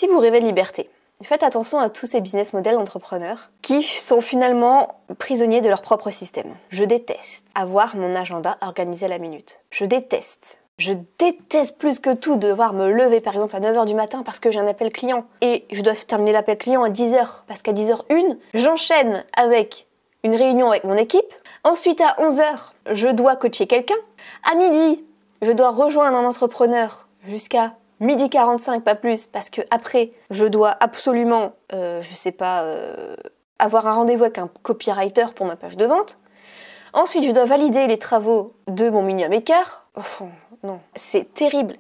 Si vous rêvez de liberté, faites attention à tous ces business models d'entrepreneurs qui sont finalement prisonniers de leur propre système. Je déteste avoir mon agenda organisé à la minute. Je déteste plus que tout devoir me lever par exemple à 9h du matin parce que j'ai un appel client et je dois terminer l'appel client à 10h parce qu'à 10h01, j'enchaîne avec une réunion avec mon équipe. Ensuite à 11h, je dois coacher quelqu'un. À midi, je dois rejoindre un entrepreneur jusqu'à 12h45, pas plus, parce que après, je dois absolument, avoir un rendez-vous avec un copywriter pour ma page de vente. Ensuite, je dois valider les travaux de mon media maker. Non, c'est terrible.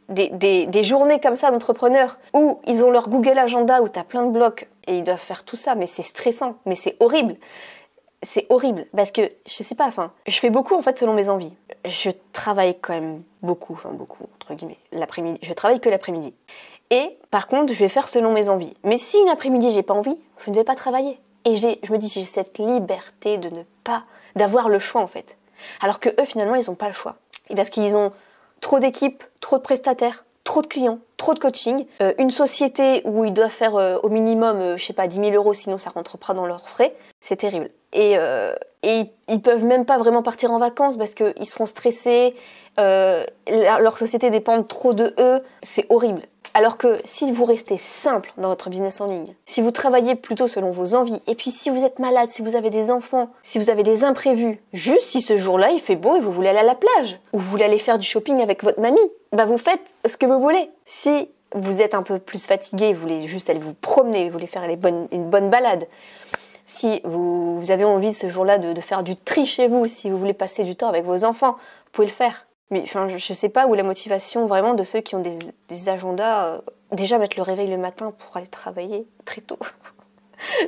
Des journées comme ça d'entrepreneurs où ils ont leur Google Agenda où t'as plein de blocs et ils doivent faire tout ça, mais c'est stressant, mais c'est horrible. C'est horrible parce que, je fais beaucoup en fait selon mes envies. Je travaille quand même beaucoup, entre guillemets, l'après-midi. Je travaille que l'après-midi. Et par contre, je vais faire selon mes envies. Mais si une après-midi j'ai pas envie, je ne vais pas travailler. Et je me dis, j'ai cette liberté d'avoir le choix en fait. Alors que eux finalement, ils n'ont pas le choix. Et parce qu'ils ont trop d'équipes, trop de prestataires, trop de clients, trop de coaching, une société où ils doivent faire au minimum, 10 000 euros, sinon ça rentre pas dans leurs frais, c'est terrible. Et ils peuvent même pas vraiment partir en vacances parce qu'ils seront stressés, leur société dépend trop de eux, c'est horrible. Alors que si vous restez simple dans votre business en ligne, si vous travaillez plutôt selon vos envies, et puis si vous êtes malade, si vous avez des enfants, si vous avez des imprévus, juste si ce jour-là il fait beau et vous voulez aller à la plage, ou vous voulez aller faire du shopping avec votre mamie, vous faites ce que vous voulez. Si vous êtes un peu plus fatigué, vous voulez juste aller vous promener, vous voulez faire une bonne balade, si vous avez envie ce jour-là de faire du tri chez vous, si vous voulez passer du temps avec vos enfants, vous pouvez le faire. Mais je sais pas où est la motivation vraiment de ceux qui ont des agendas. Déjà mettre le réveil le matin pour aller travailler très tôt.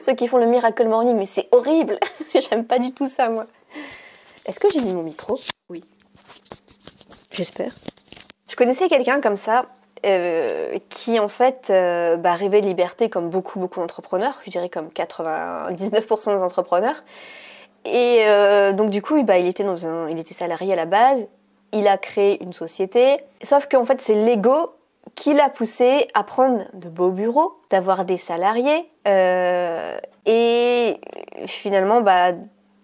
Ceux qui font le miracle morning, mais c'est horrible. J'aime pas du tout ça, moi. Est-ce que j'ai mis mon micro? Oui. J'espère. Je connaissais quelqu'un comme ça qui en fait rêvait de liberté comme beaucoup d'entrepreneurs. Je dirais comme 99% des entrepreneurs. Et donc du coup, il était salarié à la base. Il a créé une société, sauf qu'en fait c'est l'ego qui l'a poussé à prendre de beaux bureaux, d'avoir des salariés, et finalement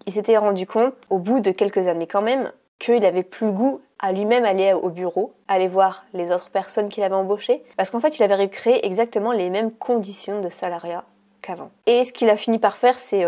il s'était rendu compte, au bout de quelques années quand même, qu'il avait plus le goût à lui-même aller au bureau, aller voir les autres personnes qu'il avait embauchées, parce qu'en fait il avait recréé exactement les mêmes conditions de salariat qu'avant. Et ce qu'il a fini par faire, c'est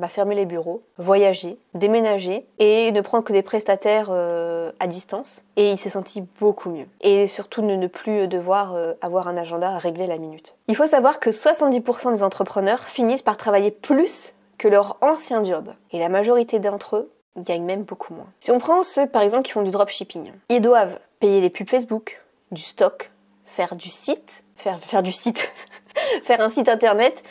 fermer les bureaux, voyager, déménager et ne prendre que des prestataires à distance. Et il s'est senti beaucoup mieux. Et surtout ne plus devoir avoir un agenda à régler la minute. Il faut savoir que 70% des entrepreneurs finissent par travailler plus que leur ancien job. Et la majorité d'entre eux gagnent même beaucoup moins. Si on prend ceux par exemple qui font du dropshipping, ils doivent payer les pubs Facebook, du stock, faire du site, faire un site internet,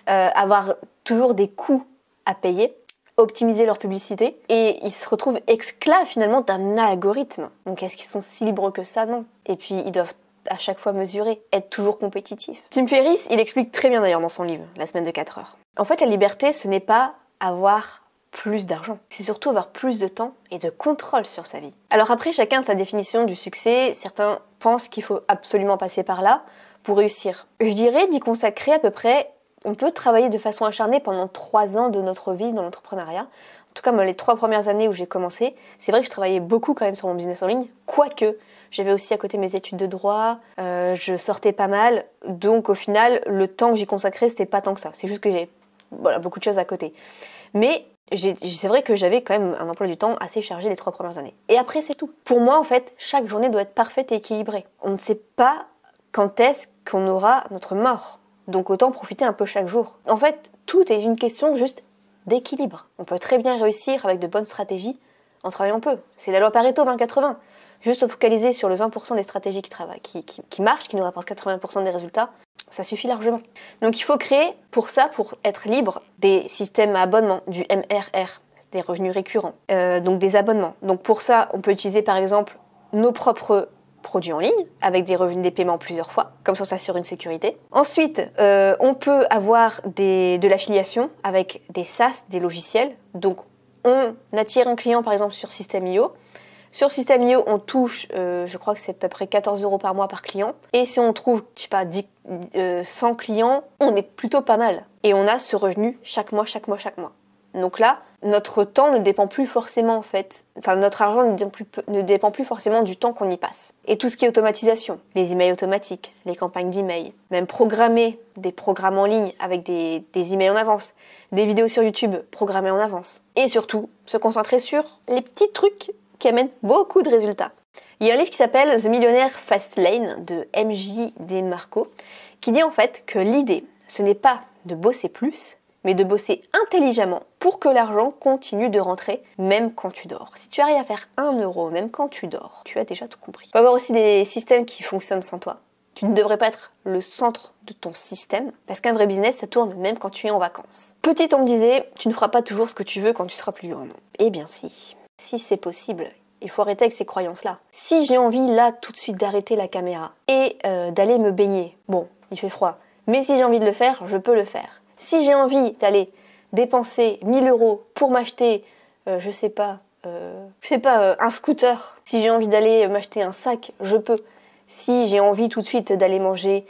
avoir toujours des coûts à payer, optimiser leur publicité, et ils se retrouvent esclaves finalement d'un algorithme. Donc est-ce qu'ils sont si libres que ça? Non. Et puis ils doivent à chaque fois mesurer, être toujours compétitifs. Tim Ferriss, il explique très bien d'ailleurs dans son livre, La semaine de 4 heures. En fait, la liberté, ce n'est pas avoir plus d'argent. C'est surtout avoir plus de temps et de contrôle sur sa vie. Alors après, chacun a sa définition du succès. Certains pensent qu'il faut absolument passer par là pour réussir. Je dirais d'y consacrer à peu près. On peut travailler de façon acharnée pendant 3 ans de notre vie dans l'entrepreneuriat. En tout cas, moi, les 3 premières années où j'ai commencé, c'est vrai que je travaillais beaucoup quand même sur mon business en ligne, quoique j'avais aussi à côté mes études de droit, je sortais pas mal, donc au final, le temps que j'y consacrais, c'était pas tant que ça. C'est juste que j'ai beaucoup de choses à côté. Mais c'est vrai que j'avais quand même un emploi du temps assez chargé les 3 premières années. Et après, c'est tout. Pour moi, en fait, chaque journée doit être parfaite et équilibrée. On ne sait pas quand est-ce qu'on aura notre mort. Donc autant profiter un peu chaque jour. En fait, tout est une question juste d'équilibre. On peut très bien réussir avec de bonnes stratégies en travaillant peu. C'est la loi Pareto 20-80. Juste se focaliser sur le 20% des stratégies qui marchent, qui nous rapportent 80% des résultats, ça suffit largement. Donc il faut créer pour ça, pour être libre, des systèmes à abonnement, du MRR, des revenus récurrents, donc des abonnements. Donc pour ça, on peut utiliser par exemple nos propres produits en ligne, avec des revenus des paiements plusieurs fois, comme ça on s'assure une sécurité. Ensuite, on peut avoir de l'affiliation avec des SaaS, des logiciels. Donc on attire un client par exemple sur System.io. Sur System.io, on touche, je crois que c'est à peu près 14 € par mois par client. Et si on trouve, je sais pas, 100 clients, on est plutôt pas mal. Et on a ce revenu chaque mois. Donc là, notre temps ne dépend plus forcément en fait, enfin notre argent ne dépend plus forcément du temps qu'on y passe. Et tout ce qui est automatisation, les emails automatiques, les campagnes d'emails, même programmer des programmes en ligne avec des emails en avance, des vidéos sur YouTube programmées en avance. Et surtout, se concentrer sur les petits trucs qui amènent beaucoup de résultats. Il y a un livre qui s'appelle The Millionaire Fast Lane de MJ DeMarco qui dit en fait que l'idée, ce n'est pas de bosser plus, mais de bosser intelligemment pour que l'argent continue de rentrer même quand tu dors. Si tu arrives à faire 1 € même quand tu dors, tu as déjà tout compris. Il faut avoir aussi des systèmes qui fonctionnent sans toi. Tu ne devrais pas être le centre de ton système, parce qu'un vrai business, ça tourne même quand tu es en vacances. Petite, on me disait, tu ne feras pas toujours ce que tu veux quand tu seras plus grand. Eh bien si. Si c'est possible. Il faut arrêter avec ces croyances-là. Si j'ai envie, là, tout de suite, d'arrêter la caméra et d'aller me baigner, bon, il fait froid, mais si j'ai envie de le faire, je peux le faire. Si j'ai envie d'aller dépenser 1 000 € pour m'acheter, je sais pas, un scooter, si j'ai envie d'aller m'acheter un sac, je peux. Si j'ai envie tout de suite d'aller manger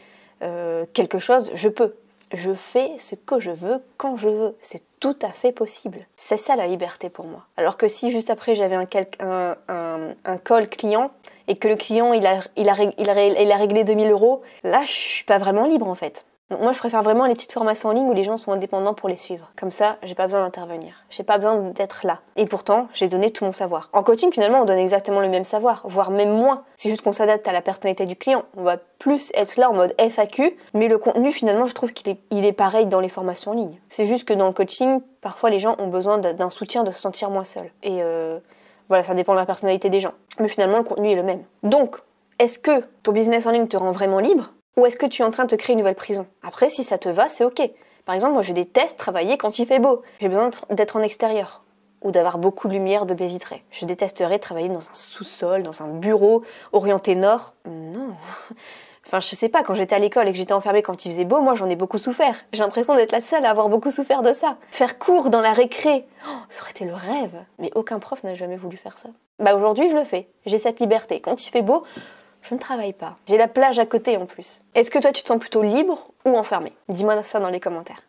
quelque chose, je peux. Je fais ce que je veux quand je veux. C'est tout à fait possible. C'est ça la liberté pour moi. Alors que si juste après j'avais un call client et que le client il a réglé 2 000 €, là je suis pas vraiment libre en fait. Donc moi je préfère vraiment les petites formations en ligne où les gens sont indépendants pour les suivre. Comme ça, j'ai pas besoin d'intervenir. J'ai pas besoin d'être là. Et pourtant, j'ai donné tout mon savoir. En coaching, finalement, on donne exactement le même savoir, voire même moins. C'est juste qu'on s'adapte à la personnalité du client. On va plus être là en mode FAQ, mais le contenu, finalement, je trouve qu'il est pareil dans les formations en ligne. C'est juste que dans le coaching, parfois les gens ont besoin d'un soutien, de se sentir moins seuls. Et voilà, ça dépend de la personnalité des gens. Mais finalement, le contenu est le même. Donc, est-ce que ton business en ligne te rend vraiment libre ? Ou est-ce que tu es en train de te créer une nouvelle prison ? Après, si ça te va, c'est ok. Par exemple, moi je déteste travailler quand il fait beau. J'ai besoin d'être en extérieur ou d'avoir beaucoup de lumière, de baies vitrées. Je détesterais travailler dans un sous-sol, dans un bureau orienté nord. Non. Enfin, je sais pas, quand j'étais à l'école et que j'étais enfermée quand il faisait beau, moi j'en ai beaucoup souffert. J'ai l'impression d'être la seule à avoir beaucoup souffert de ça. Faire cours dans la récré, ça aurait été le rêve. Mais aucun prof n'a jamais voulu faire ça. Bah aujourd'hui, je le fais. J'ai cette liberté. Quand il fait beau, je ne travaille pas. J'ai la plage à côté en plus. Est-ce que toi tu te sens plutôt libre ou enfermé ? Dis-moi ça dans les commentaires.